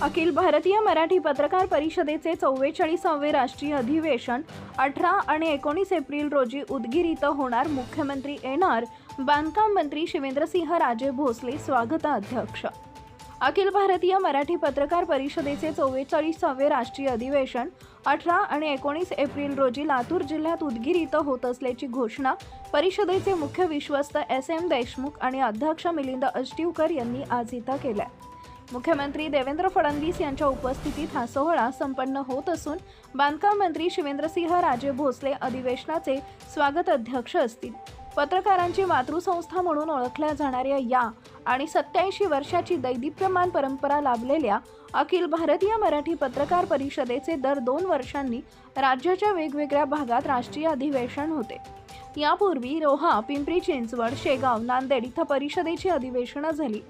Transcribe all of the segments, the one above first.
अखिल भारतीय मराठी पत्रकार परिषदेचे 44वे राष्ट्रीय अधिवेशन 18 आणि 19 एप्रिल रोजी उदगीर इथं होणार. मुख्यमंत्री येणार. बांधकाम मंत्री शिवेंद्रसिंह राजे भोसले स्वागताध्यक्ष. अखिल भारतीय मराठी पत्रकार परिषदेचे 44वे राष्ट्रीय अधिवेशन 18 आणि 19 एप्रिल रोजी लातूर जिल्ह्यात उदगीर इथं होत असल्याची घोषणा परिषदेचे मुख्य विश्वस्त SM देशमुख आणि अध्यक्ष मिलिंद अष्टीवकर यांनी आज इथं केलं. मुख्यमंत्री देवेंद्र फडणवीस यांच्या उपस्थितीत हा सोहळा संपन्न होत असून बांधकाम मंत्री शिवेंद्रसिंह राजे भोसले अधिवेशनाचे स्वागत अध्यक्ष असतील. पत्रकारांची मातृसंस्था म्हणून ओळखल्या जाणाऱ्या या आणि 87 वर्षाची दैदिप्यमान परंपरा लाभलेल्या अखिल भारतीय मराठी पत्रकार परिषदेचे दर 2 वर्षांनी राज्याच्या वेगवेगळ्या भागात राष्ट्रीय अधिवेशन होते. यापूर्वी रोहा, पिंपरी चिंचवड, शेगाव, नांदेड इथं परिषदेची अधिवेशनं झाली.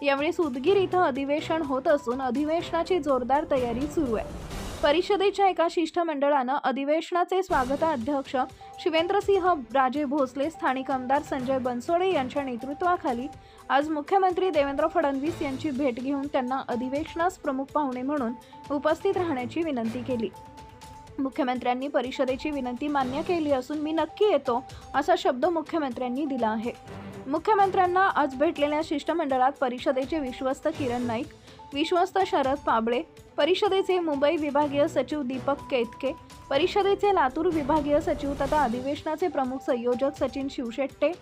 यावेळी उदगीर इथं अधिवेशन होत असून अधिवेशनाची जोरदार तयारी सुरू आहे. परिषदेच्या एका शिष्टमंडळानं अधिवेशनाचे स्वागताध्यक्ष शिवेंद्रसिंह राजे भोसले, स्थानिक आमदार संजय बनसोडे यांच्या नेतृत्वाखाली आज मुख्यमंत्री देवेंद्र फडणवीस यांची भेट घेऊन त्यांना अधिवेशनास प्रमुख पाहुणे म्हणून उपस्थित राहण्याची विनंती केली. मुख्यमंत्र्यांनी परिषदेची विनंती मान्य केली असून मी नक्की येतो असा शब्द मुख्यमंत्र्यांनी दिला आहे. मुख्यमंत्र्यांना आज भेटलेल्या शिष्टमंडळात परिषदेचे विश्वस्त किरण नाईक, विश्वस्त शरद पाबळे, परिषदेचे मुंबई विभागीय सचिव दीपक केतके, परिषदेचे लातूर विभागीय सचिव तथा अधिवेशनाचे प्रमुख संयोजक सचिन शिवशेट्टे,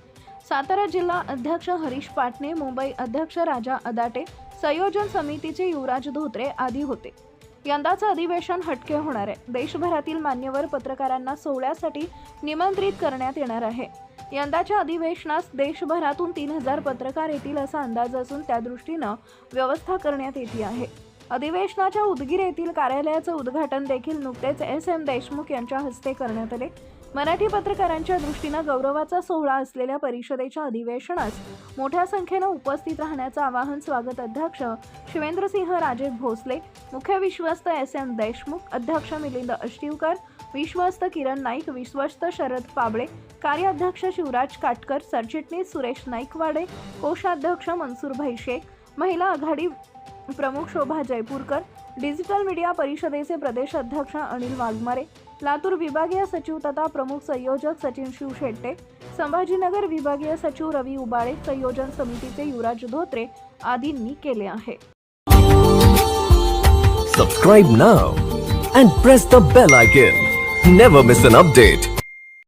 सातारा जिल्हा अध्यक्ष हरीश पाटणे, मुंबई अध्यक्ष राजा अदाटे, संयोजन समितीचे युवराज धोत्रे आदी होते. यंदाचं अधिवेशन हटके होणार आहे. देशभरातील मान्यवर पत्रकारांना सोहळ्यासाठी निमंत्रित करण्यात येणार आहे. यंदाच्या अधिवेशनास देशभरातून 3000 पत्रकार येतील असा अंदाज असून त्या दृष्टीनं व्यवस्था करण्यात येते आहे. अधिवेशनाच्या उदगीर येथील कार्यालयाचं उद्घाटन देखील नुकतेच SM देशमुख यांच्या हस्ते करण्यात आले. मराठी पत्रकारांच्या दृष्टीनं गौरवाचा सोहळा असलेल्या परिषदेच्या अधिवेशनास मोठ्या संख्येनं उपस्थित राहण्याचं आवाहन स्वागत अध्यक्ष शिवेंद्रसिंह राजे भोसले, मुख्य विश्वस्त SM देशमुख, अध्यक्ष मिलिंद अष्टीवकर, विश्वस्त किरण नाईक, विश्वस्त शरद पाबळे, कार्याध्यक्ष शिवराज काटकर, सरचिटणीस सुरेश नाईकवाडे, कोषाध्यक्ष मनसूरभाई शेख, महिला आघाडी प्रमुख शोभा जयपूरकर, डिजिटल मीडिया परिषदेचे प्रदेश अध्यक्ष अनिल वाघमारे, लातूर विभागीय सचिव तथा प्रमुख संयोजक सचिन शिवशेट्टे, संभाजीनगर विभागीय सचिव रवी उबाळे, संयोजन समितीचे युवराज धोत्रे आदींनी केले आहे. Subscribe now and press the bell icon. Never miss an update.